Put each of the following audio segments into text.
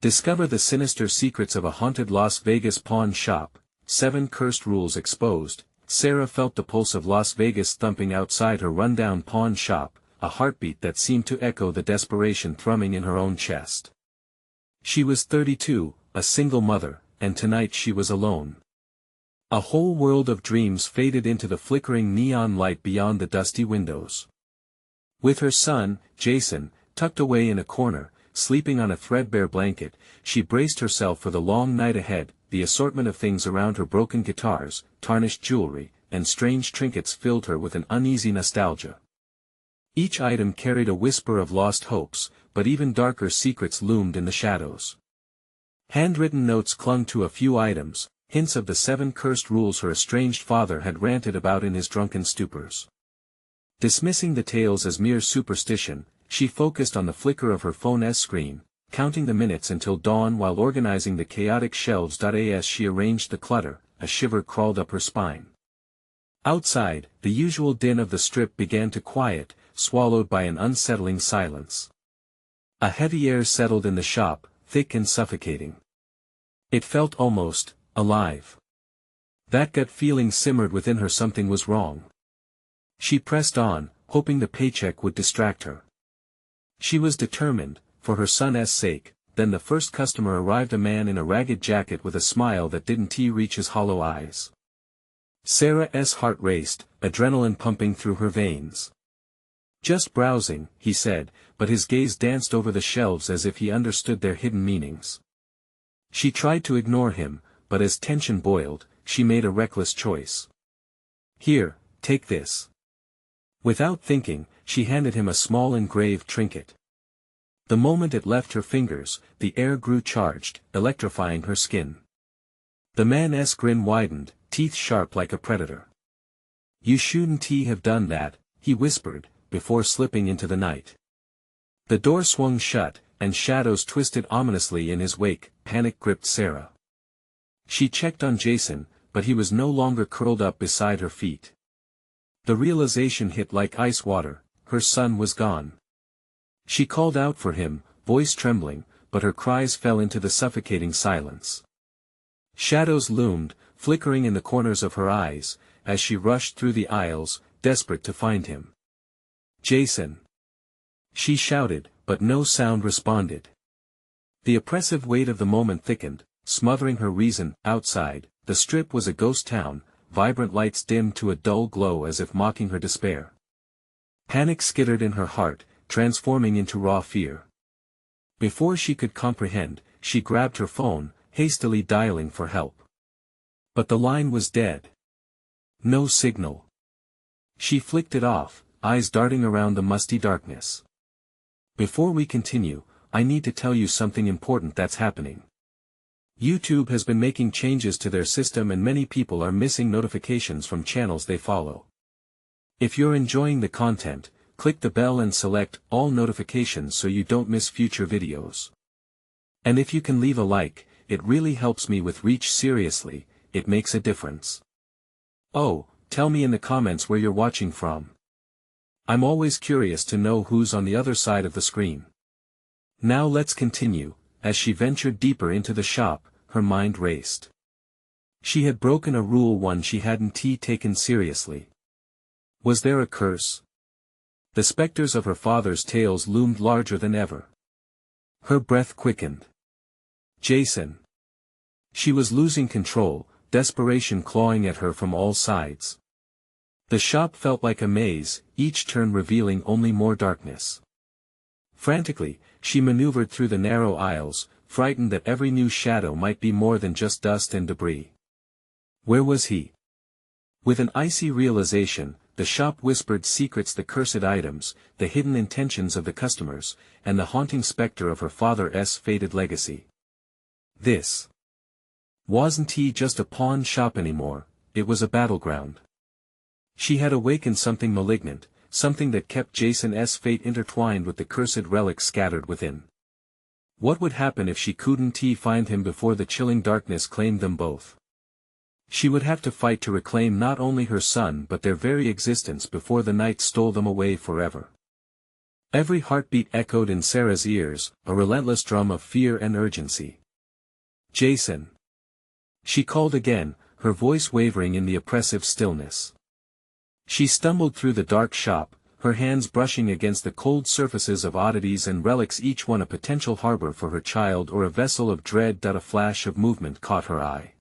Discover the sinister secrets of a haunted Las Vegas pawn shop. 7 Cursed Rules Exposed. Sarah felt the pulse of Las Vegas thumping outside her rundown pawn shop, a heartbeat that seemed to echo the desperation thrumming in her own chest. She was 32, a single mother, and tonight she was alone. A whole world of dreams faded into the flickering neon light beyond the dusty windows. With her son, Jason, tucked away in a corner, sleeping on a threadbare blanket, she braced herself for the long night ahead. The assortment of things around her, broken guitars, tarnished jewelry, and strange trinkets filled her with an uneasy nostalgia. Each item carried a whisper of lost hopes, but even darker secrets loomed in the shadows. Handwritten notes clung to a few items, hints of the 7 cursed rules her estranged father had ranted about in his drunken stupors. Dismissing the tales as mere superstition, she focused on the flicker of her phone's screen, counting the minutes until dawn while organizing the chaotic shelves. As she arranged the clutter, a shiver crawled up her spine. Outside, the usual din of the Strip began to quiet, swallowed by an unsettling silence. A heavy air settled in the shop, thick and suffocating. It felt almost alive. That gut feeling simmered within her. Something was wrong. She pressed on, hoping the paycheck would distract her. She was determined, for her son's sake. Then the first customer arrived, a man in a ragged jacket with a smile that didn't reach his hollow eyes. Sarah's heart raced, adrenaline pumping through her veins. "Just browsing," he said, but his gaze danced over the shelves as if he understood their hidden meanings. She tried to ignore him, but as tension boiled, she made a reckless choice. "Here, take this." Without thinking, she handed him a small engraved trinket. The moment it left her fingers, the air grew charged, electrifying her skin. The man's grin widened, teeth sharp like a predator. "You shouldn't have done that," he whispered, before slipping into the night. The door swung shut, and shadows twisted ominously in his wake. Panic gripped Sarah. She checked on Jason, but he was no longer curled up beside her feet. The realization hit like ice water: her son was gone. She called out for him, voice trembling, but her cries fell into the suffocating silence. Shadows loomed, flickering in the corners of her eyes, as she rushed through the aisles, desperate to find him. "Jason!" she shouted, but no sound responded. The oppressive weight of the moment thickened, smothering her reason. Outside, the Strip was a ghost town, vibrant lights dimmed to a dull glow as if mocking her despair. Panic skittered in her heart, transforming into raw fear. Before she could comprehend, she grabbed her phone, hastily dialing for help. But the line was dead. No signal. She flicked it off, eyes darting around the musty darkness. "Before we continue, I need to tell you something important that's happening. YouTube has been making changes to their system and many people are missing notifications from channels they follow. If you're enjoying the content, click the bell and select all notifications so you don't miss future videos. And if you can leave a like, it really helps me with reach. Seriously, it makes a difference. Oh, tell me in the comments where you're watching from. I'm always curious to know who's on the other side of the screen." Now let's continue. As she ventured deeper into the shop, her mind raced. She had broken a rule, one she hadn't taken seriously. Was there a curse? The specters of her father's tales loomed larger than ever. Her breath quickened. Jason. She was losing control, desperation clawing at her from all sides. The shop felt like a maze, each turn revealing only more darkness. Frantically, she maneuvered through the narrow aisles, frightened that every new shadow might be more than just dust and debris. Where was he? With an icy realization, the shop whispered secrets: the cursed items, the hidden intentions of the customers, and the haunting specter of her father's faded legacy. This wasn't just a pawn shop anymore, it was a battleground. She had awakened something malignant, something that kept Jason's fate intertwined with the cursed relics scattered within. What would happen if she couldn't find him before the chilling darkness claimed them both? She would have to fight to reclaim not only her son but their very existence before the night stole them away forever. Every heartbeat echoed in Sarah's ears, a relentless drum of fear and urgency. "Jason." She called again, her voice wavering in the oppressive stillness. She stumbled through the dark shop, her hands brushing against the cold surfaces of oddities and relics, each one a potential harbor for her child or a vessel of dread. A flash of movement caught her eye.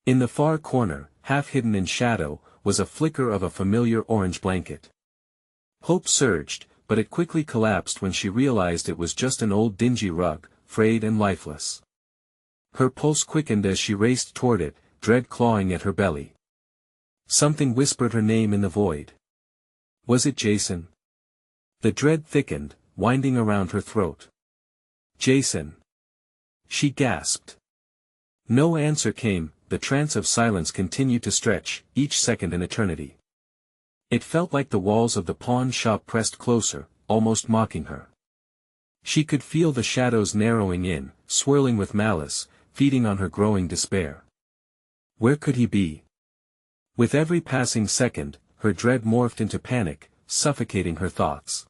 In the far corner, half hidden in shadow, was a flicker of a familiar orange blanket. Hope surged, but it quickly collapsed when she realized it was just an old dingy rug, frayed and lifeless. Her pulse quickened as she raced toward it, dread clawing at her belly. Something whispered her name in the void. Was it Jason? The dread thickened, winding around her throat. "Jason!" she gasped. No answer came. The trance of silence continued to stretch, each second an eternity. It felt like the walls of the pawn shop pressed closer, almost mocking her. She could feel the shadows narrowing in, swirling with malice, feeding on her growing despair. Where could he be? With every passing second, her dread morphed into panic, suffocating her thoughts.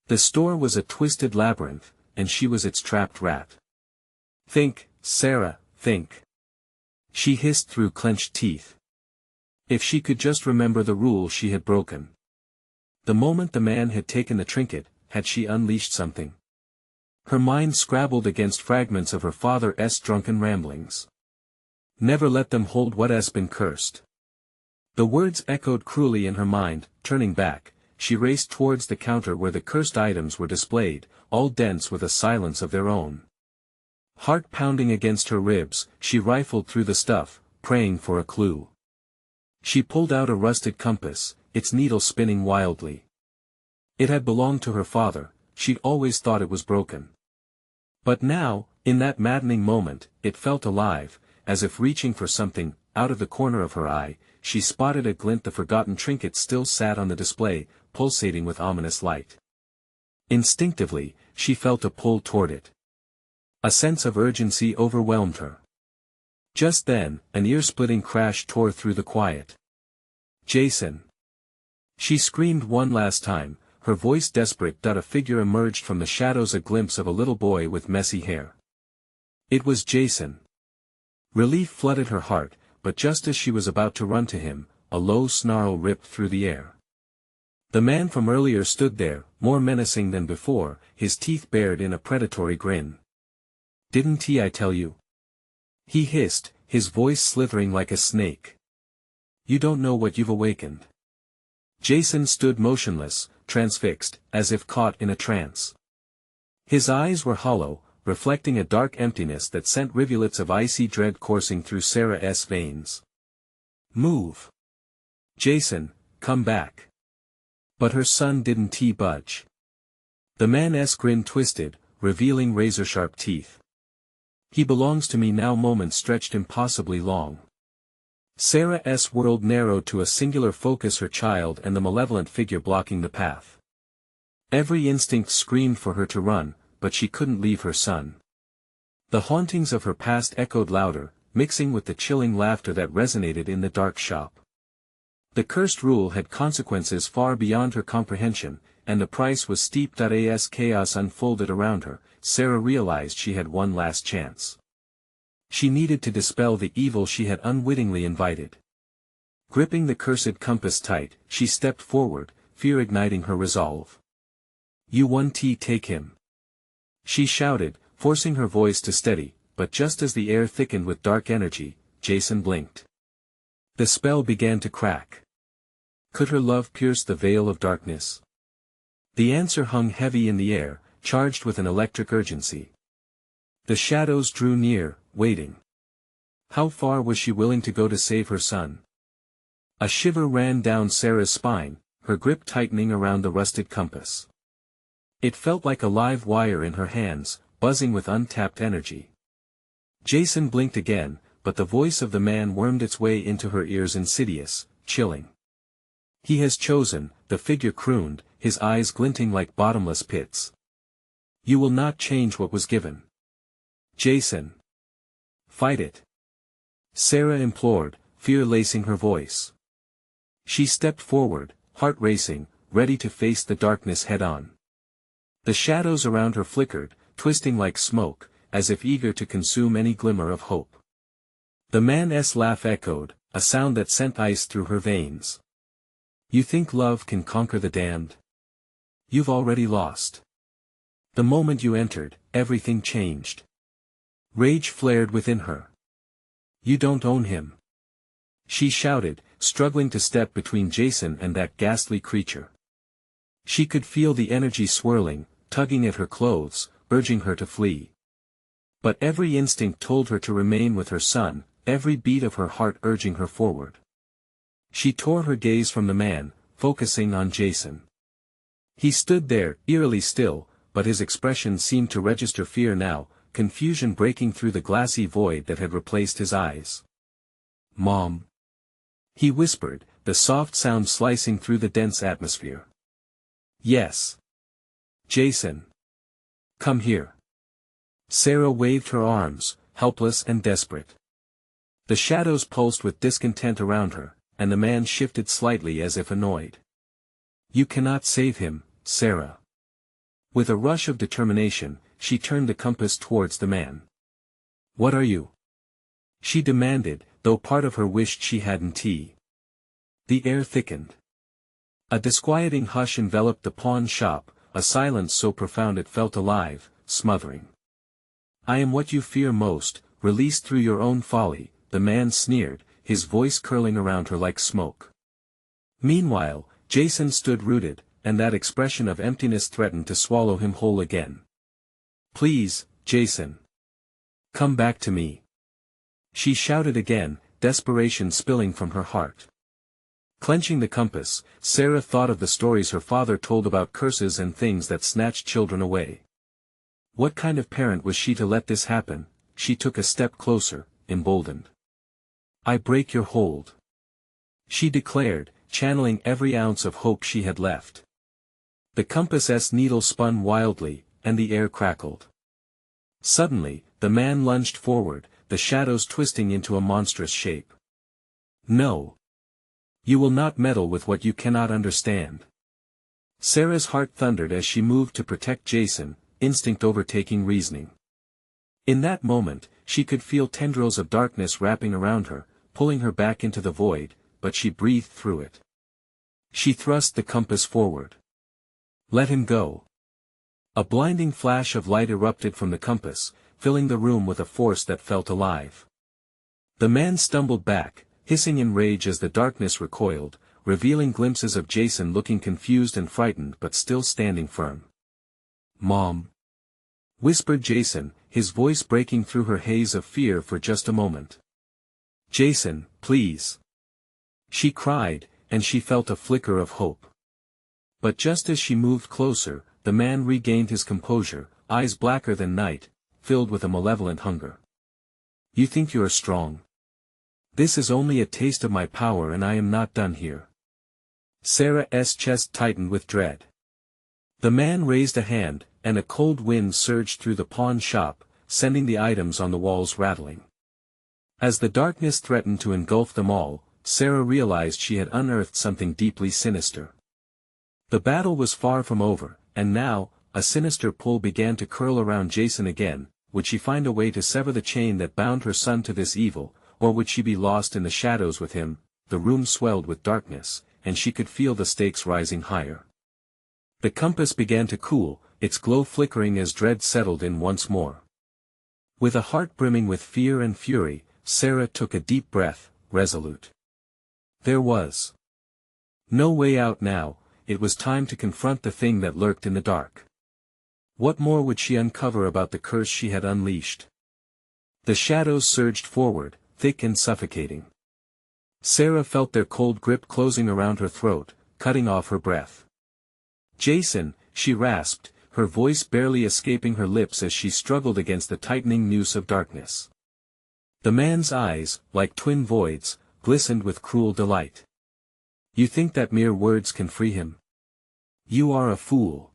The store was a twisted labyrinth, and she was its trapped rat. "Think, Sarah, think," she hissed through clenched teeth. If she could just remember the rule she had broken. The moment the man had taken the trinket, had she unleashed something? Her mind scrabbled against fragments of her father's drunken ramblings. "Never let them hold what's been cursed." The words echoed cruelly in her mind. Turning back, she raced towards the counter where the cursed items were displayed, all dense with a silence of their own. Heart pounding against her ribs, she rifled through the stuff, praying for a clue. She pulled out a rusted compass, its needle spinning wildly. It had belonged to her father, she'd always thought it was broken. But now, in that maddening moment, it felt alive, as if reaching for something. Out of the corner of her eye, she spotted a glint. The forgotten trinket still sat on the display, pulsating with ominous light. Instinctively, she felt a pull toward it. A sense of urgency overwhelmed her. Just then, an ear-splitting crash tore through the quiet. "Jason!" she screamed one last time, her voice desperate. A figure emerged from the shadows, a glimpse of a little boy with messy hair. It was Jason. Relief flooded her heart, but just as she was about to run to him, a low snarl ripped through the air. The man from earlier stood there, more menacing than before, his teeth bared in a predatory grin. "Didn't I tell you?" he hissed, his voice slithering like a snake. "You don't know what you've awakened." Jason stood motionless, transfixed, as if caught in a trance. His eyes were hollow, reflecting a dark emptiness that sent rivulets of icy dread coursing through Sarah's veins. "Move! Jason, come back!" But her son didn't budge. The man's grin twisted, revealing razor-sharp teeth. "He belongs to me now." Moments stretched impossibly long. Sarah's world narrowed to a singular focus: her child and the malevolent figure blocking the path. Every instinct screamed for her to run, but she couldn't leave her son. The hauntings of her past echoed louder, mixing with the chilling laughter that resonated in the dark shop. The cursed rule had consequences far beyond her comprehension, and the price was steep. As chaos unfolded around her, Sarah realized she had one last chance. She needed to dispel the evil she had unwittingly invited. Gripping the cursed compass tight, she stepped forward, fear igniting her resolve. "You won't take him," she shouted, forcing her voice to steady, but just as the air thickened with dark energy, Jason blinked. The spell began to crack. Could her love pierce the veil of darkness? The answer hung heavy in the air, charged with an electric urgency. The shadows drew near, waiting. How far was she willing to go to save her son? A shiver ran down Sarah's spine, her grip tightening around the rusted compass. It felt like a live wire in her hands, buzzing with untapped energy. Jason blinked again, but the voice of the man wormed its way into her ears, insidious, chilling. "He has chosen," the figure crooned, his eyes glinting like bottomless pits. "You will not change what was given. Jason. Fight it." Sarah implored, fear lacing her voice. She stepped forward, heart racing, ready to face the darkness head-on. The shadows around her flickered, twisting like smoke, as if eager to consume any glimmer of hope. The man's laugh echoed, a sound that sent ice through her veins. You think love can conquer the damned? You've already lost. The moment you entered, everything changed. Rage flared within her. You don't own him. She shouted, struggling to step between Jason and that ghastly creature. She could feel the energy swirling, tugging at her clothes, urging her to flee. But every instinct told her to remain with her son, every beat of her heart urging her forward. She tore her gaze from the man, focusing on Jason. He stood there, eerily still, but his expression seemed to register fear now, confusion breaking through the glassy void that had replaced his eyes. Mom. He whispered, the soft sound slicing through the dense atmosphere. Yes. Jason. Come here. Sarah waved her arms, helpless and desperate. The shadows pulsed with discontent around her, and the man shifted slightly as if annoyed. You cannot save him, Sarah. With a rush of determination, she turned the compass towards the man. What are you? She demanded, though part of her wished she hadn't tea. The air thickened. A disquieting hush enveloped the pawn shop, a silence so profound it felt alive, smothering. I am what you fear most, released through your own folly, the man sneered, his voice curling around her like smoke. Meanwhile, Jason stood rooted, and that expression of emptiness threatened to swallow him whole again. Please, Jason. Come back to me. She shouted again, desperation spilling from her heart. Clenching the compass, Sarah thought of the stories her father told about curses and things that snatched children away. What kind of parent was she to let this happen? She took a step closer, emboldened. I break your hold. She declared, channeling every ounce of hope she had left. The compass's needle spun wildly, and the air crackled. Suddenly, the man lunged forward, the shadows twisting into a monstrous shape. No. You will not meddle with what you cannot understand. Sarah's heart thundered as she moved to protect Jason, instinct overtaking reasoning. In that moment, she could feel tendrils of darkness wrapping around her, pulling her back into the void, but she breathed through it. She thrust the compass forward. Let him go. A blinding flash of light erupted from the compass, filling the room with a force that felt alive. The man stumbled back, hissing in rage as the darkness recoiled, revealing glimpses of Jason looking confused and frightened but still standing firm. Mom. Whispered Jason, his voice breaking through her haze of fear for just a moment. Jason, please. She cried, and she felt a flicker of hope. But just as she moved closer, the man regained his composure, eyes blacker than night, filled with a malevolent hunger. You think you are strong? This is only a taste of my power and I am not done here. Sarah's chest tightened with dread. The man raised a hand, and a cold wind surged through the pawn shop, sending the items on the walls rattling. As the darkness threatened to engulf them all, Sarah realized she had unearthed something deeply sinister. The battle was far from over, and now, a sinister pull began to curl around Jason again. Would she find a way to sever the chain that bound her son to this evil, or would she be lost in the shadows with him? The room swelled with darkness, and she could feel the stakes rising higher. The compass began to cool, its glow flickering as dread settled in once more. With a heart brimming with fear and fury, Sarah took a deep breath, resolute. There was no way out now. It was time to confront the thing that lurked in the dark. What more would she uncover about the curse she had unleashed? The shadows surged forward, thick and suffocating. Sarah felt their cold grip closing around her throat, cutting off her breath. Jason, she rasped, her voice barely escaping her lips as she struggled against the tightening noose of darkness. The man's eyes, like twin voids, glistened with cruel delight. You think that mere words can free him? You are a fool.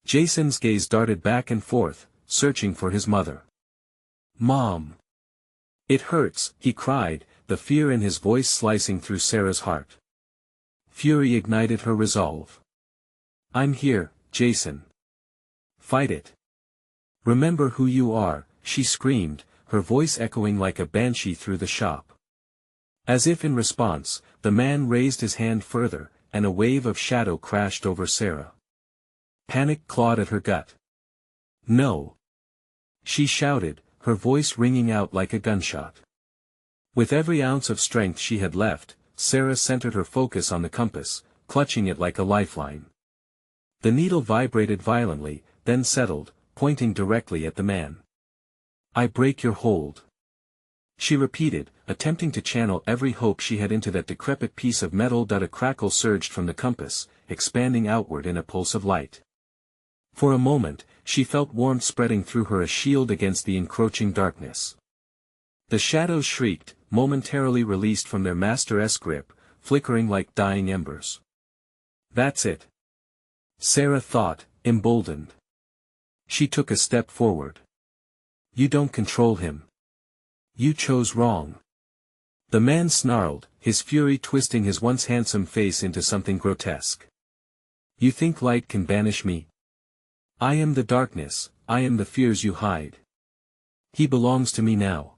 Jason's gaze darted back and forth, searching for his mother. Mom. It hurts, he cried, the fear in his voice slicing through Sarah's heart. Fury ignited her resolve. I'm here, Jason. Fight it. Remember who you are, she screamed, her voice echoing like a banshee through the shop. As if in response, the man raised his hand further, and a wave of shadow crashed over Sarah. Panic clawed at her gut. No! She shouted, her voice ringing out like a gunshot. With every ounce of strength she had left, Sarah centered her focus on the compass, clutching it like a lifeline. The needle vibrated violently, then settled, pointing directly at the man. I break your hold. She repeated, attempting to channel every hope she had into that decrepit piece of metal. A crackle surged from the compass, expanding outward in a pulse of light. For a moment, she felt warmth spreading through her, a shield against the encroaching darkness. The shadows shrieked, momentarily released from their master's grip, flickering like dying embers. That's it. Sarah thought, emboldened. She took a step forward. You don't control him. You chose wrong. The man snarled, his fury twisting his once handsome face into something grotesque. You think light can banish me? I am the darkness, I am the fears you hide. He belongs to me now.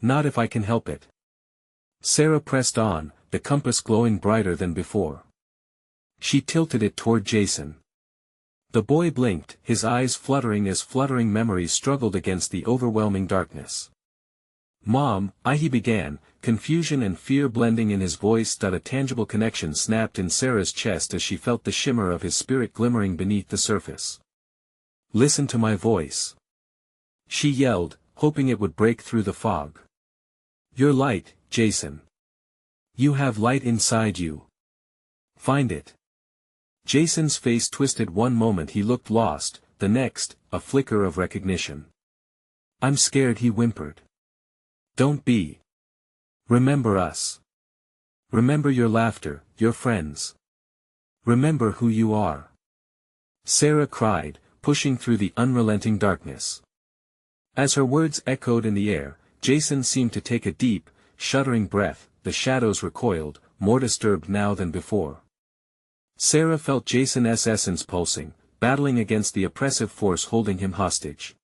Not if I can help it. Sarah pressed on, the compass glowing brighter than before. She tilted it toward Jason. The boy blinked, his eyes fluttering as fluttering memories struggled against the overwhelming darkness. Mom, he began, confusion and fear blending in his voice. A tangible connection snapped in Sarah's chest as she felt the shimmer of his spirit glimmering beneath the surface. Listen to my voice. She yelled, hoping it would break through the fog. You're light, Jason. You have light inside you. Find it. Jason's face twisted. One moment he looked lost, the next, a flicker of recognition. I'm scared, he whimpered. Don't be. Remember us. Remember your laughter, your friends. Remember who you are. Sarah cried, pushing through the unrelenting darkness. As her words echoed in the air, Jason seemed to take a deep, shuddering breath. The shadows recoiled, more disturbed now than before. Sarah felt Jason's essence pulsing, battling against the oppressive force holding him hostage.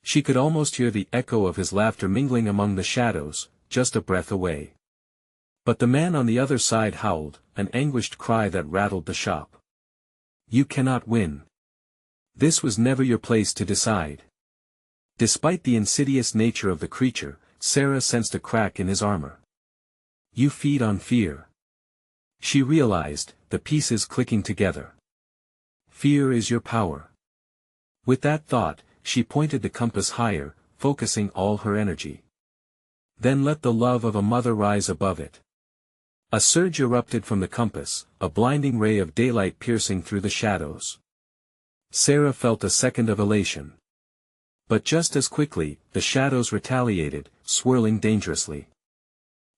She could almost hear the echo of his laughter mingling among the shadows, just a breath away. But the man on the other side howled, an anguished cry that rattled the shop. You cannot win. This was never your place to decide. Despite the insidious nature of the creature, Sarah sensed a crack in his armor. You feed on fear. She realized, the pieces clicking together. Fear is your power. With that thought, she pointed the compass higher, focusing all her energy. Then let the love of a mother rise above it. A surge erupted from the compass, a blinding ray of daylight piercing through the shadows. Sarah felt a second of elation. But just as quickly, the shadows retaliated, swirling dangerously.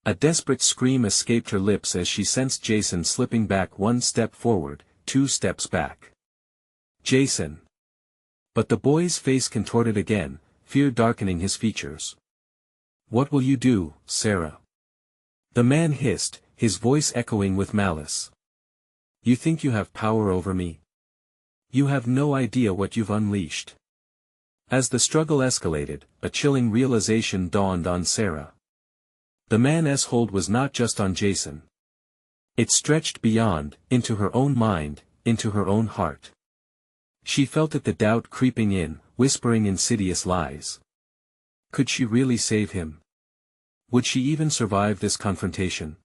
A desperate scream escaped her lips as she sensed Jason slipping back, 1 step forward, 2 steps back. Jason. But the boy's face contorted again, fear darkening his features. What will you do, Sarah? The man hissed, his voice echoing with malice. You think you have power over me? You have no idea what you've unleashed. As the struggle escalated, a chilling realization dawned on Sarah. The man's hold was not just on Jason. It stretched beyond, into her own mind, into her own heart. She felt it, the doubt creeping in, whispering insidious lies. Could she really save him? Would she even survive this confrontation?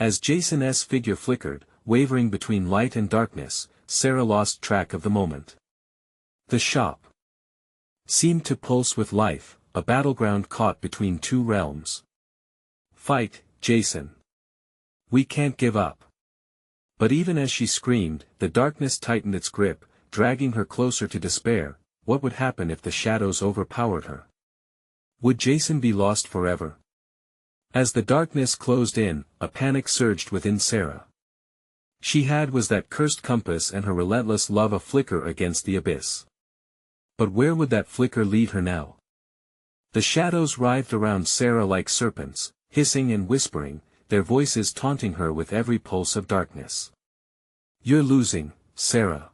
As Jason's figure flickered, wavering between light and darkness, Sarah lost track of the moment. The shop seemed to pulse with life, a battleground caught between two realms. Fight, Jason. We can't give up. But even as she screamed, the darkness tightened its grip, dragging her closer to despair. What would happen if the shadows overpowered her? Would Jason be lost forever? As the darkness closed in, a panic surged within Sarah. She was that cursed compass and her relentless love a flicker against the abyss. But where would that flicker lead her now? The shadows writhed around Sarah like serpents, hissing and whispering, their voices taunting her with every pulse of darkness. You're losing, Sarah.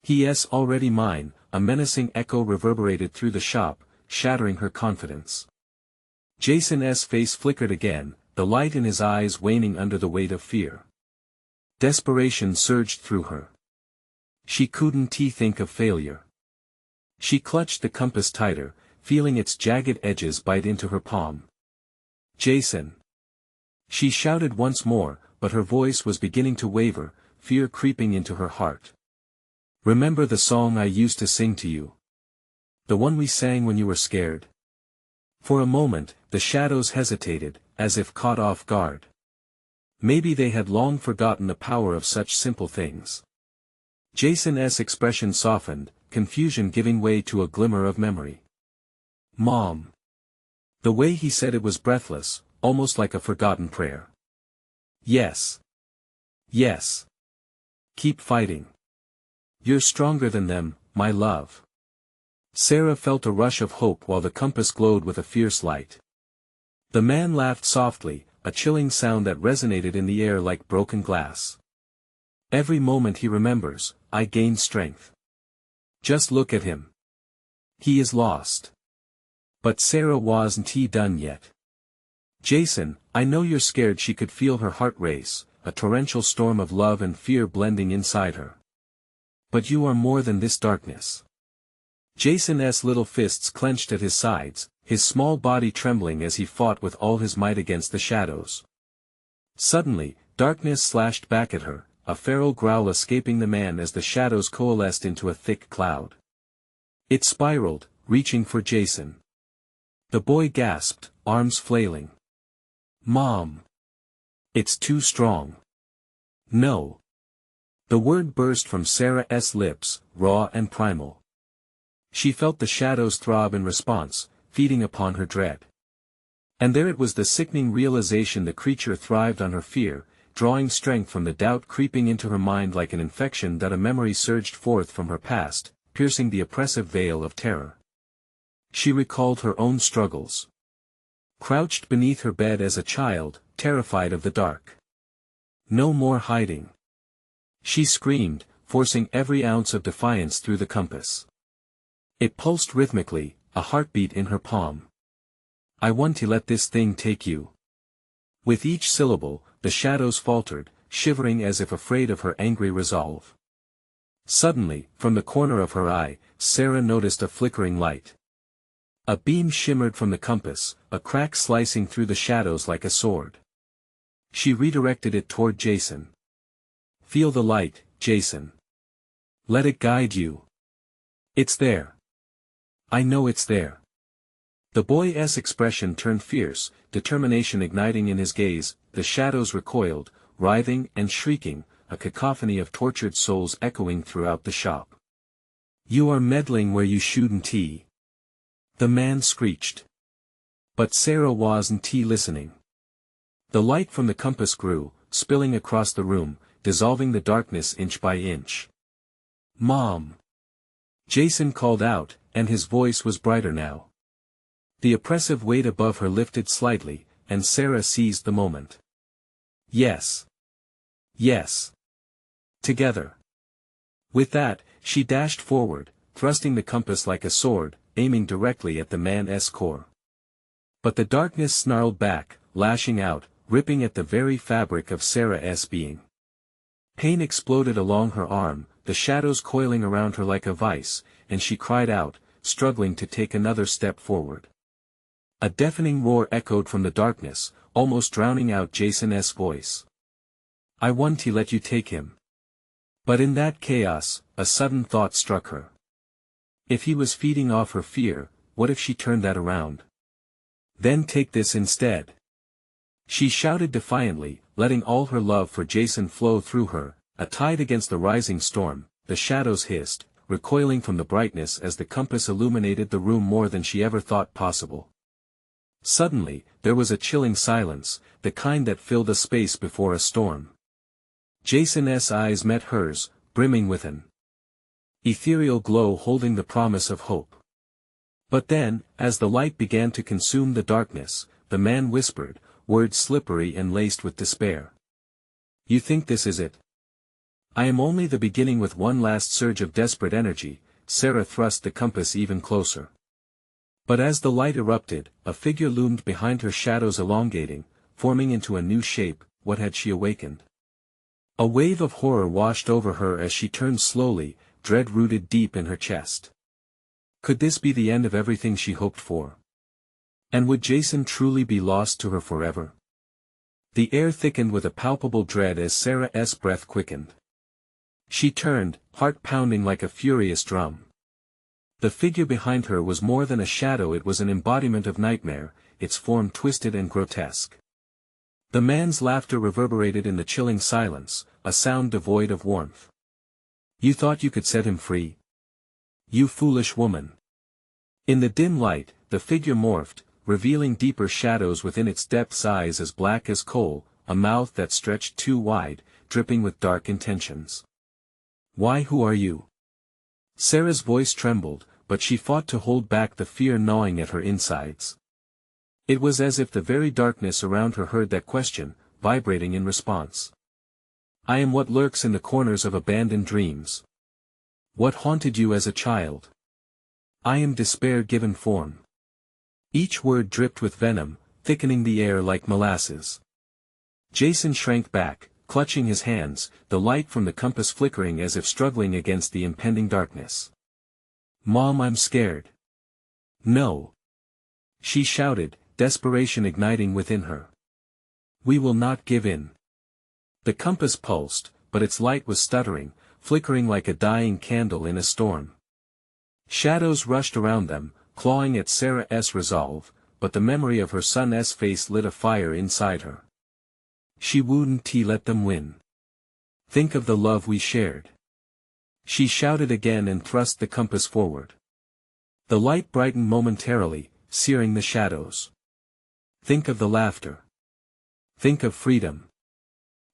He's already mine, a menacing echo reverberated through the shop, shattering her confidence. Jason's face flickered again, the light in his eyes waning under the weight of fear. Desperation surged through her. She couldn't think of failure. She clutched the compass tighter, feeling its jagged edges bite into her palm. Jason! She shouted once more, but her voice was beginning to waver, fear creeping into her heart. Remember the song I used to sing to you? The one we sang when you were scared? For a moment, the shadows hesitated, as if caught off guard. Maybe they had long forgotten the power of such simple things. Jason's expression softened, confusion giving way to a glimmer of memory. Mom! The way he said it was breathless, almost like a forgotten prayer. Yes. Yes. Keep fighting. You're stronger than them, my love. Sarah felt a rush of hope while the compass glowed with a fierce light. The man laughed softly, a chilling sound that resonated in the air like broken glass. Every moment he remembers, I gain strength. Just look at him. He is lost. But Sarah wasn't done yet. Jason, I know you're scared. She could feel her heart race, a torrential storm of love and fear blending inside her. But you are more than this darkness. Jason's little fists clenched at his sides, his small body trembling as he fought with all his might against the shadows. Suddenly, darkness slashed back at her, a feral growl escaping the man as the shadows coalesced into a thick cloud. It spiraled, reaching for Jason. The boy gasped, arms flailing. Mom! It's too strong. No. The word burst from Sarah's lips, raw and primal. She felt the shadows throb in response, feeding upon her dread. And there it was, the sickening realization the creature thrived on her fear, drawing strength from the doubt creeping into her mind like an infection. That a memory surged forth from her past, piercing the oppressive veil of terror. She recalled her own struggles. Crouched beneath her bed as a child, terrified of the dark. No more hiding. She screamed, forcing every ounce of defiance through the compass. It pulsed rhythmically, a heartbeat in her palm. I want to let this thing take you. With each syllable, the shadows faltered, shivering as if afraid of her angry resolve. Suddenly, from the corner of her eye, Sarah noticed a flickering light. A beam shimmered from the compass, a crack slicing through the shadows like a sword. She redirected it toward Jason. Feel the light, Jason. Let it guide you. It's there. I know it's there. The boy's expression turned fierce, determination igniting in his gaze. The shadows recoiled, writhing and shrieking, a cacophony of tortured souls echoing throughout the shop. You are meddling where you shouldn't. The man screeched. But Sarah wasn't listening. The light from the compass grew, spilling across the room, dissolving the darkness inch by inch. Mom! Jason called out, and his voice was brighter now. The oppressive weight above her lifted slightly, and Sarah seized the moment. Yes. Yes. Together. With that, she dashed forward, thrusting the compass like a sword, aiming directly at the man's core. But the darkness snarled back, lashing out, ripping at the very fabric of Sarah's being. Pain exploded along her arm, the shadows coiling around her like a vice, and she cried out, struggling to take another step forward. A deafening roar echoed from the darkness, almost drowning out Jason's voice. I want to let you take him. But in that chaos, a sudden thought struck her. If he was feeding off her fear, what if she turned that around? Then take this instead. She shouted defiantly, letting all her love for Jason flow through her. A tide against the rising storm, the shadows hissed, recoiling from the brightness as the compass illuminated the room more than she ever thought possible. Suddenly, there was a chilling silence, the kind that filled a space before a storm. Jason's eyes met hers, brimming with an ethereal glow holding the promise of hope. But then, as the light began to consume the darkness, the man whispered, words slippery and laced with despair. You think this is it? I am only the beginning. With one last surge of desperate energy, Sarah thrust the compass even closer. But as the light erupted, a figure loomed behind her, shadows elongating, forming into a new shape. What had she awakened? A wave of horror washed over her as she turned slowly, dread rooted deep in her chest. Could this be the end of everything she hoped for? And would Jason truly be lost to her forever? The air thickened with a palpable dread as Sarah's breath quickened. She turned, heart pounding like a furious drum. The figure behind her was more than a shadow, it was an embodiment of nightmare, its form twisted and grotesque. The man's laughter reverberated in the chilling silence, a sound devoid of warmth. You thought you could set him free? You foolish woman. In the dim light, the figure morphed, revealing deeper shadows within its depths, eyes as black as coal, a mouth that stretched too wide, dripping with dark intentions. Why, who are you? Sarah's voice trembled, but she fought to hold back the fear gnawing at her insides. It was as if the very darkness around her heard that question, vibrating in response. I am what lurks in the corners of abandoned dreams. What haunted you as a child? I am despair given form. Each word dripped with venom, thickening the air like molasses. Jason shrank back, clutching his hands, the light from the compass flickering as if struggling against the impending darkness. Mom, I'm scared. No. She shouted, desperation igniting within her. We will not give in. The compass pulsed, but its light was stuttering, flickering like a dying candle in a storm. Shadows rushed around them, clawing at Sarah's resolve, but the memory of her son's face lit a fire inside her. She wouldn't let them win. Think of the love we shared. She shouted again and thrust the compass forward. The light brightened momentarily, searing the shadows. Think of the laughter. Think of freedom.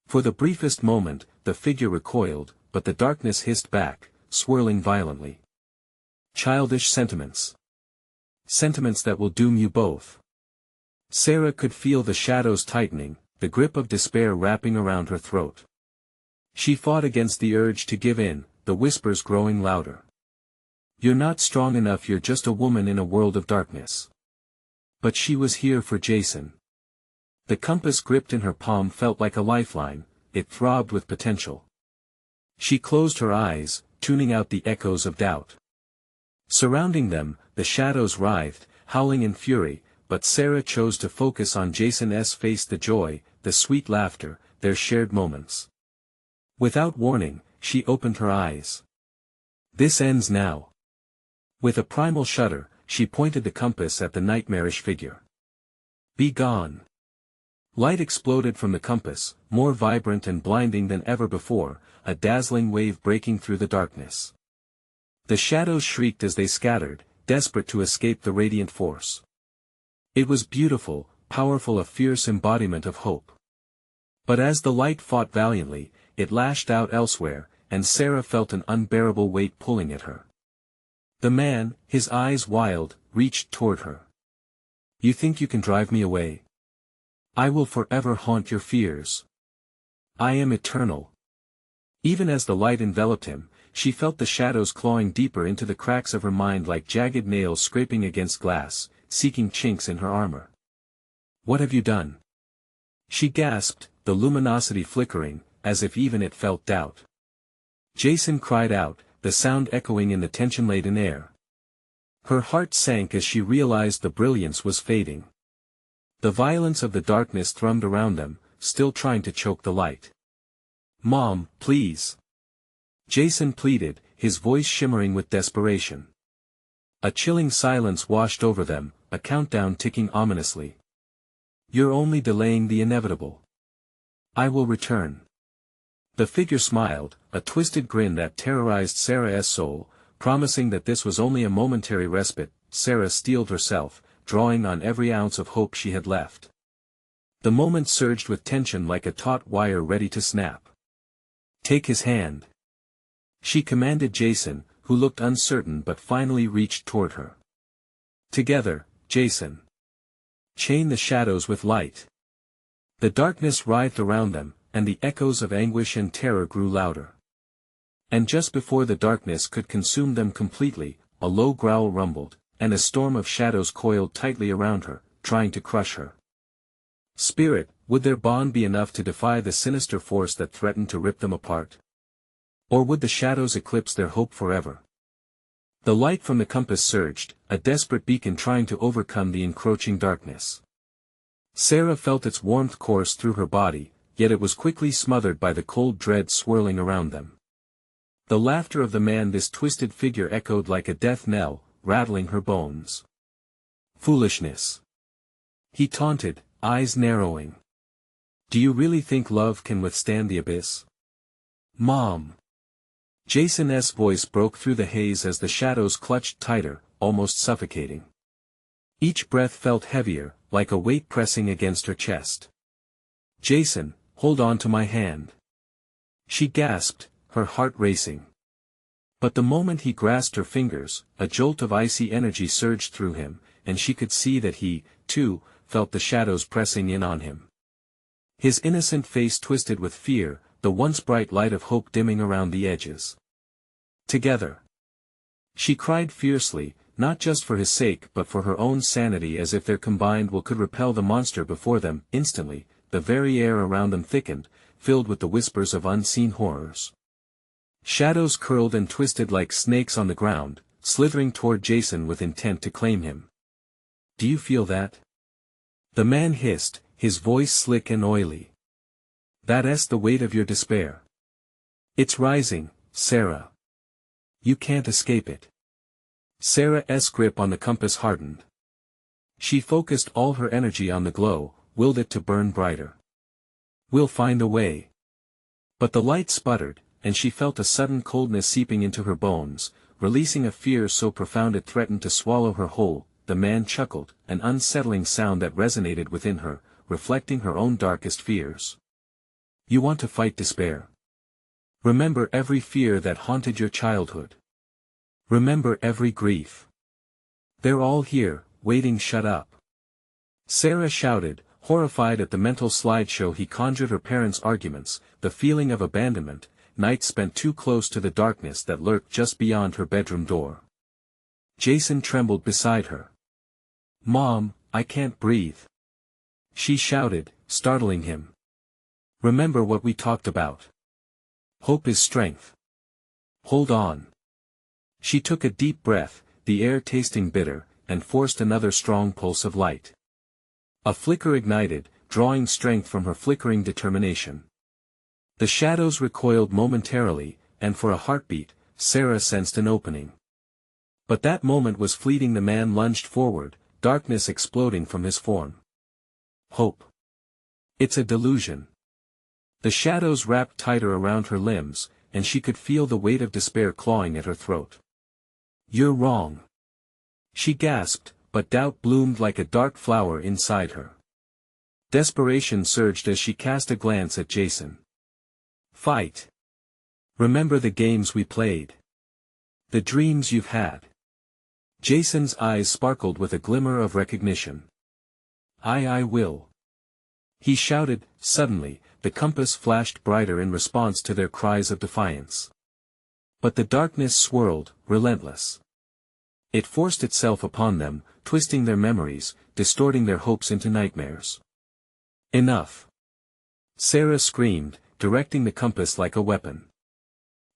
For the briefest moment, the figure recoiled, but the darkness hissed back, swirling violently. Childish sentiments. Sentiments that will doom you both. Sarah could feel the shadows tightening, the grip of despair wrapping around her throat. She fought against the urge to give in, the whispers growing louder. You're not strong enough, you're just a woman in a world of darkness. But she was here for Jason. The compass gripped in her palm felt like a lifeline, it throbbed with potential. She closed her eyes, tuning out the echoes of doubt. Surrounding them, the shadows writhed, howling in fury, but Sarah chose to focus on Jason's face, the joy, the sweet laughter, their shared moments. Without warning, she opened her eyes. This ends now. With a primal shudder, she pointed the compass at the nightmarish figure. Be gone. Light exploded from the compass, more vibrant and blinding than ever before, a dazzling wave breaking through the darkness. The shadows shrieked as they scattered, desperate to escape the radiant force. It was beautiful, powerful, a fierce embodiment of hope. But as the light fought valiantly, it lashed out elsewhere, and Sarah felt an unbearable weight pulling at her. The man, his eyes wild, reached toward her. You think you can drive me away? I will forever haunt your fears. I am eternal. Even as the light enveloped him, she felt the shadows clawing deeper into the cracks of her mind like jagged nails scraping against glass, seeking chinks in her armor. What have you done? She gasped, the luminosity flickering, as if even it felt doubt. Jason cried out, the sound echoing in the tension-laden air. Her heart sank as she realized the brilliance was fading. The violence of the darkness thrummed around them, still trying to choke the light. Mom, please. Jason pleaded, his voice shimmering with desperation. A chilling silence washed over them, a countdown ticking ominously. You're only delaying the inevitable. I will return. The figure smiled, a twisted grin that terrorized Sarah's soul, promising that this was only a momentary respite. Sarah steeled herself, drawing on every ounce of hope she had left. The moment surged with tension like a taut wire ready to snap. Take his hand. She commanded Jason, who looked uncertain but finally reached toward her. Together, Jason. Chain the shadows with light. The darkness writhed around them, and the echoes of anguish and terror grew louder. And just before the darkness could consume them completely, a low growl rumbled, and a storm of shadows coiled tightly around her, trying to crush her. Spirit, would their bond be enough to defy the sinister force that threatened to rip them apart? Or would the shadows eclipse their hope forever? The light from the compass surged, a desperate beacon trying to overcome the encroaching darkness. Sarah felt its warmth course through her body, yet it was quickly smothered by the cold dread swirling around them. The laughter of the man, this twisted figure, echoed like a death knell, rattling her bones. Foolishness. He taunted, eyes narrowing. Do you really think love can withstand the abyss? Mom. Jason's voice broke through the haze as the shadows clutched tighter, almost suffocating. Each breath felt heavier, like a weight pressing against her chest. Jason, hold on to my hand. She gasped, her heart racing. But the moment he grasped her fingers, a jolt of icy energy surged through him, and she could see that he, too, felt the shadows pressing in on him. His innocent face twisted with fear, the once bright light of hope dimming around the edges. Together. She cried fiercely, not just for his sake but for her own sanity, as if their combined will could repel the monster before them. Instantly, the very air around them thickened, filled with the whispers of unseen horrors. Shadows curled and twisted like snakes on the ground, slithering toward Jason with intent to claim him. Do you feel that? The man hissed, his voice slick and oily. That's the weight of your despair. It's rising, Sarah. You can't escape it. Sarah's grip on the compass hardened. She focused all her energy on the glow, willed it to burn brighter. We'll find a way. But the light sputtered, and she felt a sudden coldness seeping into her bones, releasing a fear so profound it threatened to swallow her whole. The man chuckled, an unsettling sound that resonated within her, reflecting her own darkest fears. You want to fight despair? Remember every fear that haunted your childhood. Remember every grief. They're all here, waiting. Shut up. Sarah shouted, horrified at the mental slideshow he conjured. Her parents' arguments, the feeling of abandonment, nights spent too close to the darkness that lurked just beyond her bedroom door. Jason trembled beside her. Mom, I can't breathe. She shouted, startling him. Remember what we talked about. Hope is strength. Hold on. She took a deep breath, the air tasting bitter, and forced another strong pulse of light. A flicker ignited, drawing strength from her flickering determination. The shadows recoiled momentarily, and for a heartbeat, Sarah sensed an opening. But that moment was fleeting. The man lunged forward, darkness exploding from his form. Hope. It's a delusion. The shadows wrapped tighter around her limbs, and she could feel the weight of despair clawing at her throat. You're wrong. She gasped, but doubt bloomed like a dark flower inside her. Desperation surged as she cast a glance at Jason. Fight. Remember the games we played. The dreams you've had. Jason's eyes sparkled with a glimmer of recognition. I will. He shouted. Suddenly, the compass flashed brighter in response to their cries of defiance. But the darkness swirled, relentless. It forced itself upon them, twisting their memories, distorting their hopes into nightmares. Enough. Sarah screamed, directing the compass like a weapon.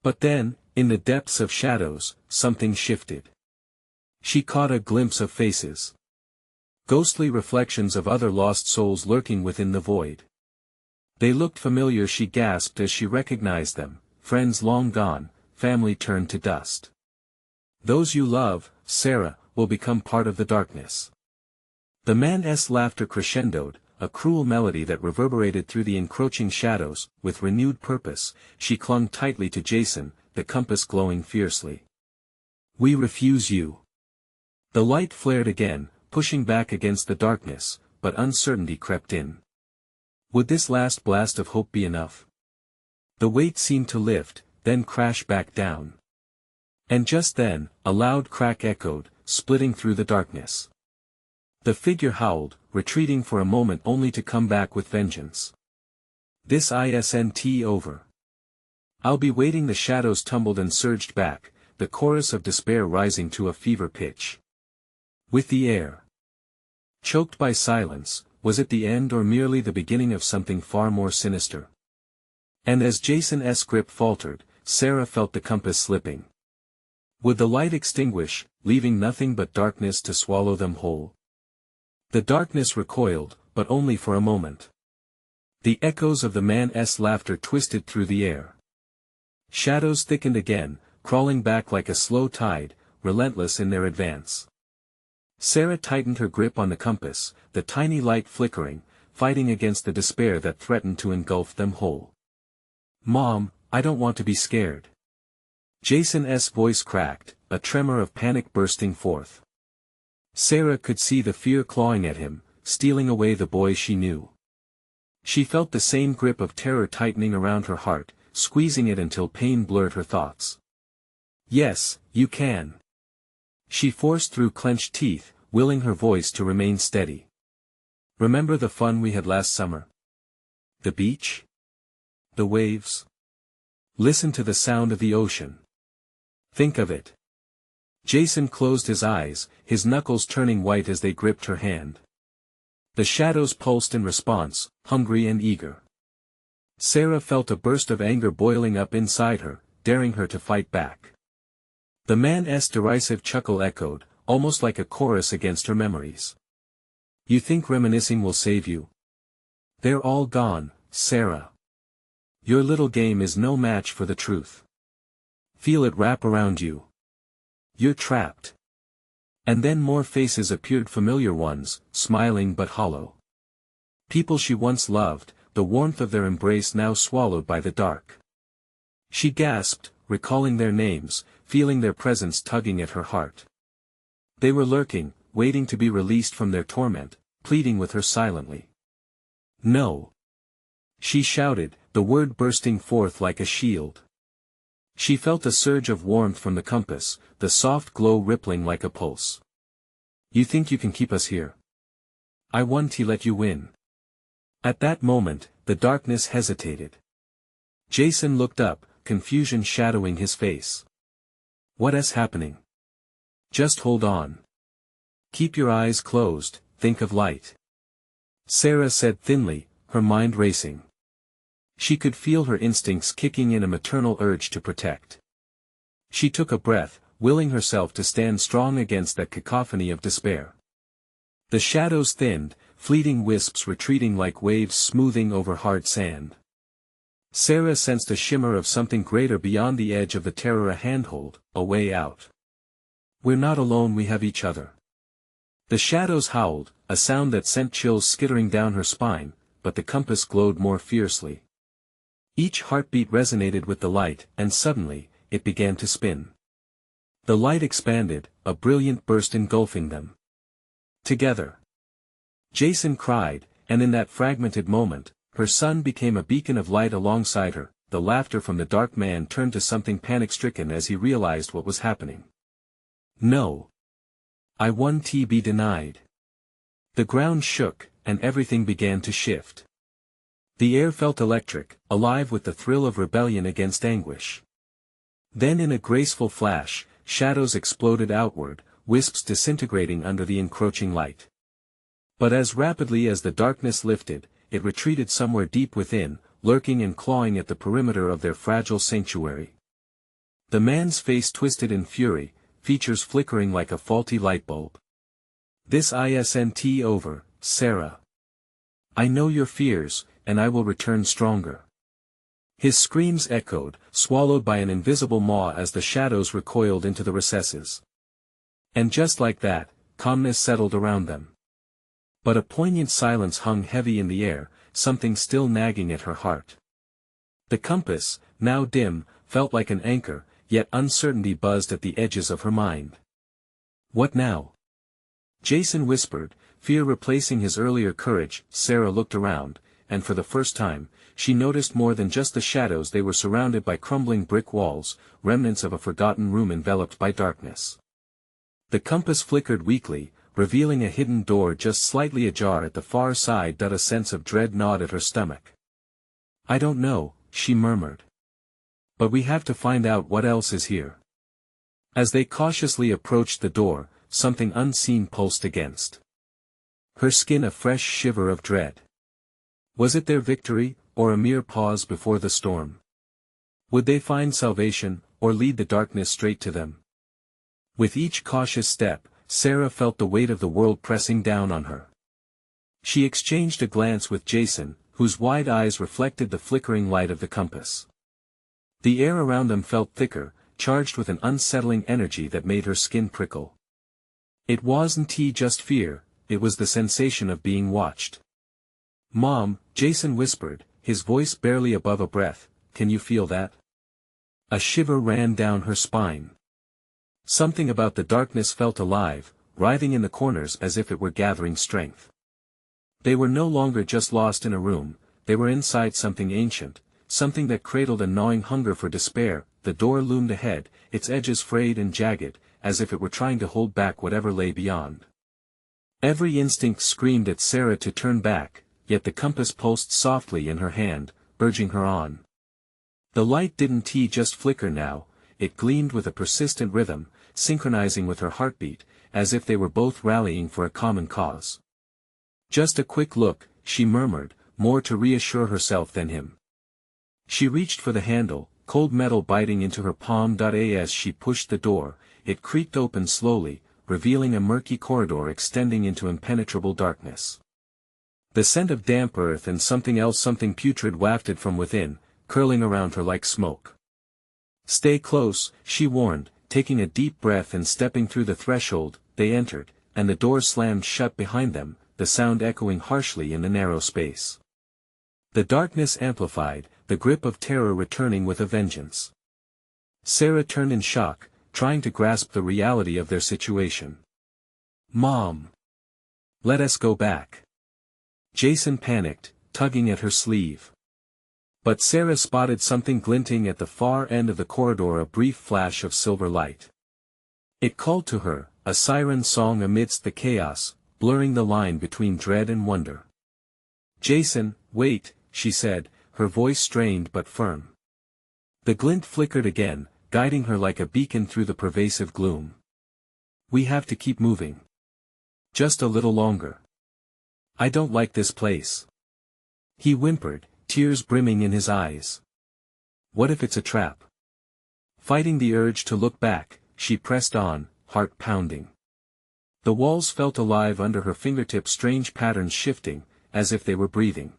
But then, in the depths of shadows, something shifted. She caught a glimpse of faces. Ghostly reflections of other lost souls lurking within the void. They looked familiar. She gasped as she recognized them, friends long gone, family turned to dust. Those you love, Sarah, will become part of the darkness. The man's laughter crescendoed, a cruel melody that reverberated through the encroaching shadows. With renewed purpose, she clung tightly to Jason, the compass glowing fiercely. We refuse you. The light flared again, pushing back against the darkness, but uncertainty crept in. Would this last blast of hope be enough? The weight seemed to lift, then crash back down. And just then, a loud crack echoed, splitting through the darkness. The figure howled, retreating for a moment only to come back with vengeance. This isn't over. I'll be waiting. The shadows tumbled and surged back, the chorus of despair rising to a fever pitch. With the air choked by silence, was it the end or merely the beginning of something far more sinister? And as Jason's grip faltered, Sarah felt the compass slipping. Would the light extinguish, leaving nothing but darkness to swallow them whole? The darkness recoiled, but only for a moment. The echoes of the man's laughter twisted through the air. Shadows thickened again, crawling back like a slow tide, relentless in their advance. Sarah tightened her grip on the compass, the tiny light flickering, fighting against the despair that threatened to engulf them whole. "Mom, I don't want to be scared." Jason's voice cracked, a tremor of panic bursting forth. Sarah could see the fear clawing at him, stealing away the boy she knew. She felt the same grip of terror tightening around her heart, squeezing it until pain blurred her thoughts. "Yes, you can." She forced through clenched teeth, willing her voice to remain steady. "Remember the fun we had last summer? The beach? The waves? Listen to the sound of the ocean. Think of it." Jason closed his eyes, his knuckles turning white as they gripped her hand. The shadows pulsed in response, hungry and eager. Sarah felt a burst of anger boiling up inside her, daring her to fight back. The man's derisive chuckle echoed, almost like a chorus against her memories. "You think reminiscing will save you? They're all gone, Sarah. Your little game is no match for the truth. Feel it wrap around you. You're trapped." And then more faces appeared, familiar ones, smiling but hollow. People she once loved, the warmth of their embrace now swallowed by the dark. She gasped, recalling their names, feeling their presence tugging at her heart. They were lurking, waiting to be released from their torment, pleading with her silently. "No!" she shouted, the word bursting forth like a shield. She felt a surge of warmth from the compass, the soft glow rippling like a pulse. "You think you can keep us here? I won't let you win." At that moment, the darkness hesitated. Jason looked up, confusion shadowing his face. "What is happening? Just hold on. Keep your eyes closed, think of light," Sarah said thinly, her mind racing. She could feel her instincts kicking in, a maternal urge to protect. She took a breath, willing herself to stand strong against that cacophony of despair. The shadows thinned, fleeting wisps retreating like waves smoothing over hard sand. Sarah sensed a shimmer of something greater beyond the edge of the terror, a handhold, a way out. "We're not alone, we have each other." The shadows howled, a sound that sent chills skittering down her spine, but the compass glowed more fiercely. Each heartbeat resonated with the light, and suddenly, it began to spin. The light expanded, a brilliant burst engulfing them. Together. Jason cried, and in that fragmented moment, her son became a beacon of light alongside her. The laughter from the dark man turned to something panic-stricken as he realized what was happening. "No. I won't be denied." The ground shook, and everything began to shift. The air felt electric, alive with the thrill of rebellion against anguish. Then in a graceful flash, shadows exploded outward, wisps disintegrating under the encroaching light. But as rapidly as the darkness lifted, it retreated somewhere deep within, lurking and clawing at the perimeter of their fragile sanctuary. The man's face twisted in fury, features flickering like a faulty light bulb. "This isn't over, Sarah. I know your fears, and I will return stronger." His screams echoed, swallowed by an invisible maw as the shadows recoiled into the recesses. And just like that, calmness settled around them. But a poignant silence hung heavy in the air, something still nagging at her heart. The compass, now dim, felt like an anchor, yet uncertainty buzzed at the edges of her mind. "What now?" Jason whispered, fear replacing his earlier courage. Sarah looked around, and for the first time, she noticed more than just the shadows. They were surrounded by crumbling brick walls, remnants of a forgotten room enveloped by darkness. The compass flickered weakly, revealing a hidden door just slightly ajar at the far side. A sense of dread gnawed at her stomach. "I don't know," she murmured. But we have to find out what else is here. As they cautiously approached the door, something unseen pulsed against her skin, a fresh shiver of dread. Was it their victory, or a mere pause before the storm? Would they find salvation, or lead the darkness straight to them? With each cautious step, Sarah felt the weight of the world pressing down on her. She exchanged a glance with Jason, whose wide eyes reflected the flickering light of the compass. The air around them felt thicker, charged with an unsettling energy that made her skin prickle. It wasn't just fear, it was the sensation of being watched. "Mom," Jason whispered, his voice barely above a breath, "can you feel that?" A shiver ran down her spine. Something about the darkness felt alive, writhing in the corners as if it were gathering strength. They were no longer just lost in a room, they were inside something ancient, something that cradled a gnawing hunger for despair. The door loomed ahead, its edges frayed and jagged, as if it were trying to hold back whatever lay beyond. Every instinct screamed at Sarah to turn back, yet the compass pulsed softly in her hand, urging her on. The light didn't just flicker now, it gleamed with a persistent rhythm, synchronizing with her heartbeat, as if they were both rallying for a common cause. "Just a quick look," she murmured, more to reassure herself than him. She reached for the handle, cold metal biting into her palm. As she pushed the door, it creaked open slowly, revealing a murky corridor extending into impenetrable darkness. The scent of damp earth and something putrid wafted from within, curling around her like smoke. "Stay close," she warned, taking a deep breath and stepping through the threshold. They entered, and the door slammed shut behind them, the sound echoing harshly in the narrow space. The darkness amplified, the grip of terror returning with a vengeance. Sarah turned in shock, trying to grasp the reality of their situation. "Mom! Let us go back." Jason panicked, tugging at her sleeve. But Sarah spotted something glinting at the far end of the corridor, a brief flash of silver light. It called to her, a siren song amidst the chaos, blurring the line between dread and wonder. "Jason, wait," she said, her voice strained but firm. The glint flickered again, guiding her like a beacon through the pervasive gloom. "We have to keep moving. Just a little longer. I don't like this place." He whimpered, tears brimming in his eyes. "What if it's a trap?" Fighting the urge to look back, she pressed on, heart pounding. The walls felt alive under her fingertips, strange patterns shifting, as if they were breathing.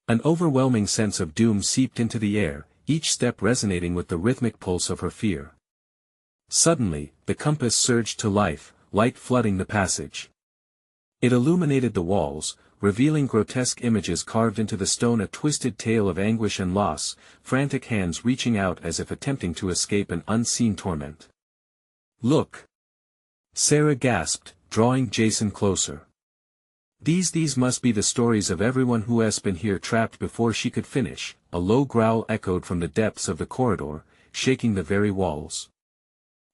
An overwhelming sense of doom seeped into the air, each step resonating with the rhythmic pulse of her fear. Suddenly, the compass surged to life, light flooding the passage. It illuminated the walls, revealing grotesque images carved into the stone, a twisted tale of anguish and loss, frantic hands reaching out as if attempting to escape an unseen torment. "Look!" Sarah gasped, drawing Jason closer. These must be the stories of everyone who has been here trapped." Before she could finish, a low growl echoed from the depths of the corridor, shaking the very walls.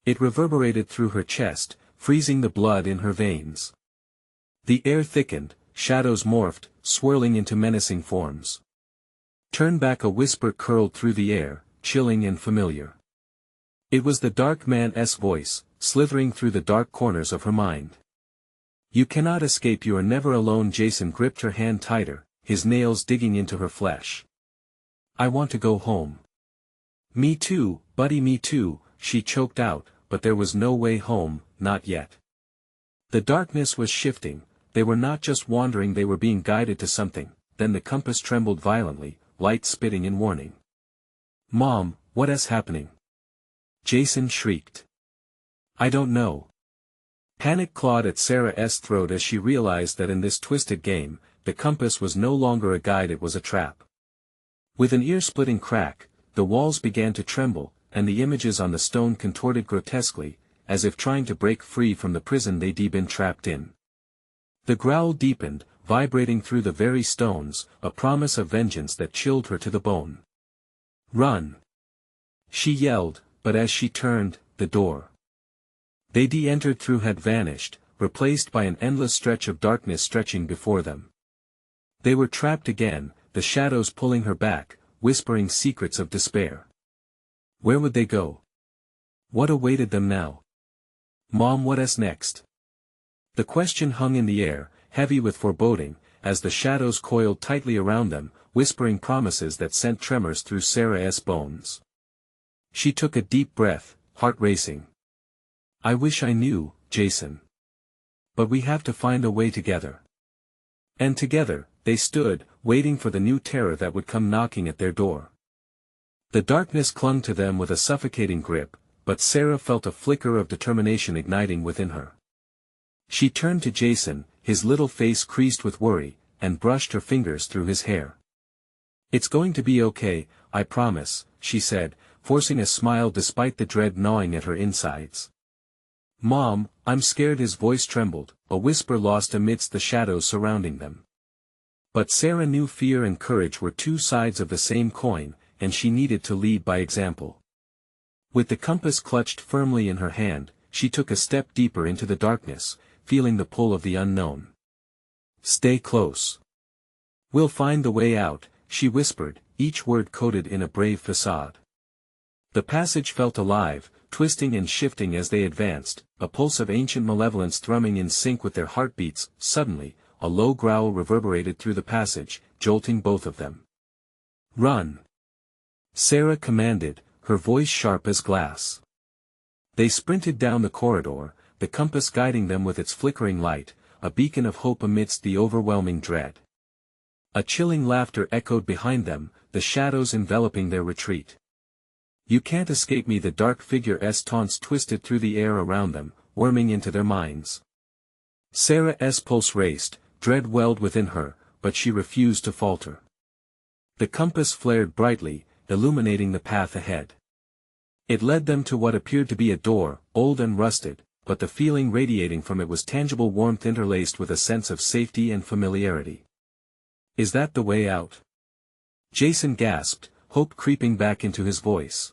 It reverberated through her chest, freezing the blood in her veins. The air thickened, shadows morphed, swirling into menacing forms. "Turn back," a whisper curled through the air, chilling and familiar. It was the dark man's voice, slithering through the dark corners of her mind. "You cannot escape, you are never alone." Jason gripped her hand tighter, his nails digging into her flesh. "I want to go home." "Me too, buddy, me too," she choked out, but there was no way home, not yet. The darkness was shifting, they were not just wandering, they were being guided to something. Then the compass trembled violently, light spitting in warning. "Mom, what is happening?" Jason shrieked. "I don't know." Panic clawed at Sarah's throat as she realized that in this twisted game, the compass was no longer a guide, it was a trap. With an ear-splitting crack, the walls began to tremble, and the images on the stone contorted grotesquely, as if trying to break free from the prison they'd been trapped in. The growl deepened, vibrating through the very stones, a promise of vengeance that chilled her to the bone. "Run!" she yelled, but as she turned, the door they'd entered through had vanished, replaced by an endless stretch of darkness stretching before them. They were trapped again, the shadows pulling her back, whispering secrets of despair. Where would they go? What awaited them now? Mom, what's next? The question hung in the air, heavy with foreboding, as the shadows coiled tightly around them, whispering promises that sent tremors through Sarah's bones. She took a deep breath, heart racing. I wish I knew, Jason. But we have to find a way together. And together, they stood, waiting for the new terror that would come knocking at their door. The darkness clung to them with a suffocating grip, but Sarah felt a flicker of determination igniting within her. She turned to Jason, his little face creased with worry, and brushed her fingers through his hair. It's going to be okay, I promise, she said, forcing a smile despite the dread gnawing at her insides. Mom, I'm scared. His voice trembled, a whisper lost amidst the shadows surrounding them. But Sarah knew fear and courage were two sides of the same coin, and she needed to lead by example. With the compass clutched firmly in her hand, she took a step deeper into the darkness, feeling the pull of the unknown. Stay close. We'll find the way out, she whispered, each word coded in a brave facade. The passage felt alive, twisting and shifting as they advanced, a pulse of ancient malevolence thrumming in sync with their heartbeats. Suddenly, a low growl reverberated through the passage, jolting both of them. Run! Sarah commanded, her voice sharp as glass. They sprinted down the corridor, the compass guiding them with its flickering light, a beacon of hope amidst the overwhelming dread. A chilling laughter echoed behind them, the shadows enveloping their retreat. You can't escape me. The dark figure's taunts twisted through the air around them, worming into their minds. Sarah's pulse raced, dread welled within her, but she refused to falter. The compass flared brightly, illuminating the path ahead. It led them to what appeared to be a door, old and rusted, but the feeling radiating from it was tangible warmth interlaced with a sense of safety and familiarity. Is that the way out? Jason gasped, hope creeping back into his voice.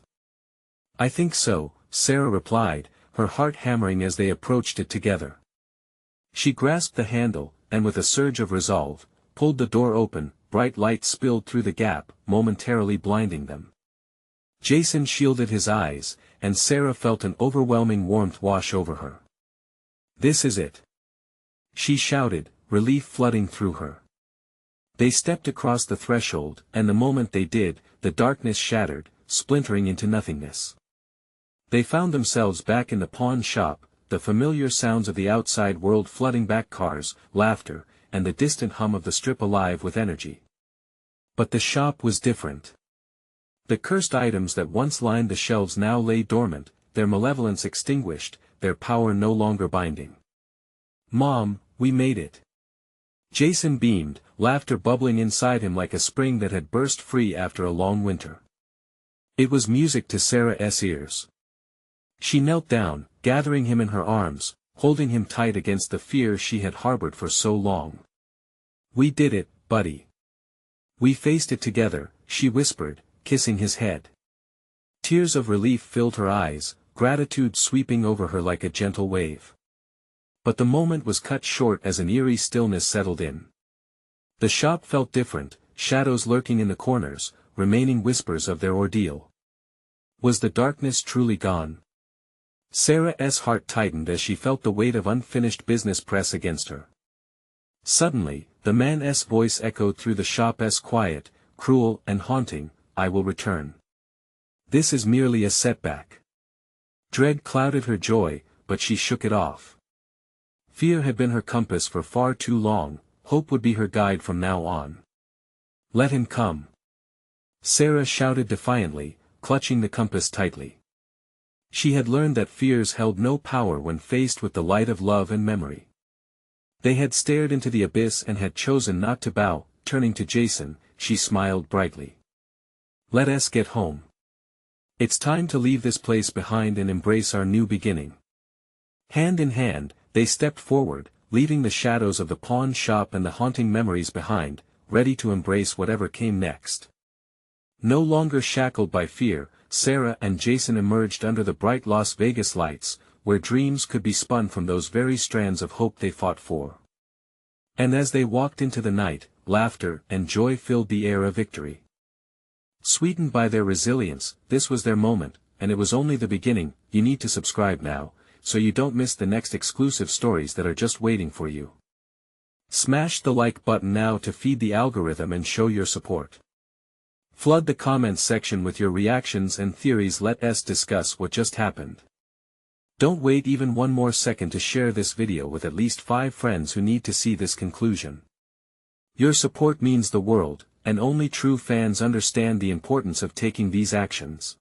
I think so, Sarah replied, her heart hammering as they approached it together. She grasped the handle, and with a surge of resolve, pulled the door open. Bright light spilled through the gap, momentarily blinding them. Jason shielded his eyes, and Sarah felt an overwhelming warmth wash over her. This is it. She shouted, relief flooding through her. They stepped across the threshold, and the moment they did, the darkness shattered, splintering into nothingness. They found themselves back in the pawn shop, the familiar sounds of the outside world flooding back, cars, laughter, and the distant hum of the strip alive with energy. But the shop was different. The cursed items that once lined the shelves now lay dormant, their malevolence extinguished, their power no longer binding. Mom, we made it. Jason beamed, laughter bubbling inside him like a spring that had burst free after a long winter. It was music to Sarah's ears. She knelt down, gathering him in her arms, holding him tight against the fear she had harbored for so long. We did it, buddy. We faced it together, she whispered, kissing his head. Tears of relief filled her eyes, gratitude sweeping over her like a gentle wave. But the moment was cut short as an eerie stillness settled in. The shop felt different, shadows lurking in the corners, remaining whispers of their ordeal. Was the darkness truly gone? Sarah's heart tightened as she felt the weight of unfinished business press against her. Suddenly, the man's voice echoed through the shop's quiet, cruel and haunting, I will return. This is merely a setback. Dread clouded her joy, but she shook it off. Fear had been her compass for far too long, hope would be her guide from now on. Let him come. Sarah shouted defiantly, clutching the compass tightly. She had learned that fears held no power when faced with the light of love and memory. They had stared into the abyss and had chosen not to bow. Turning to Jason, she smiled brightly. Let us get home. It's time to leave this place behind and embrace our new beginning. Hand in hand, they stepped forward, leaving the shadows of the pawn shop and the haunting memories behind, ready to embrace whatever came next. No longer shackled by fear, Sarah and Jason emerged under the bright Las Vegas lights, where dreams could be spun from those very strands of hope they fought for. And as they walked into the night, laughter and joy filled the air of victory. Sweetened by their resilience, this was their moment, and it was only the beginning. You need to subscribe now, so you don't miss the next exclusive stories that are just waiting for you. Smash the like button now to feed the algorithm and show your support. Flood the comments section with your reactions and theories. Let us discuss what just happened. Don't wait even one more second to share this video with at least 5 friends who need to see this conclusion. Your support means the world, and only true fans understand the importance of taking these actions.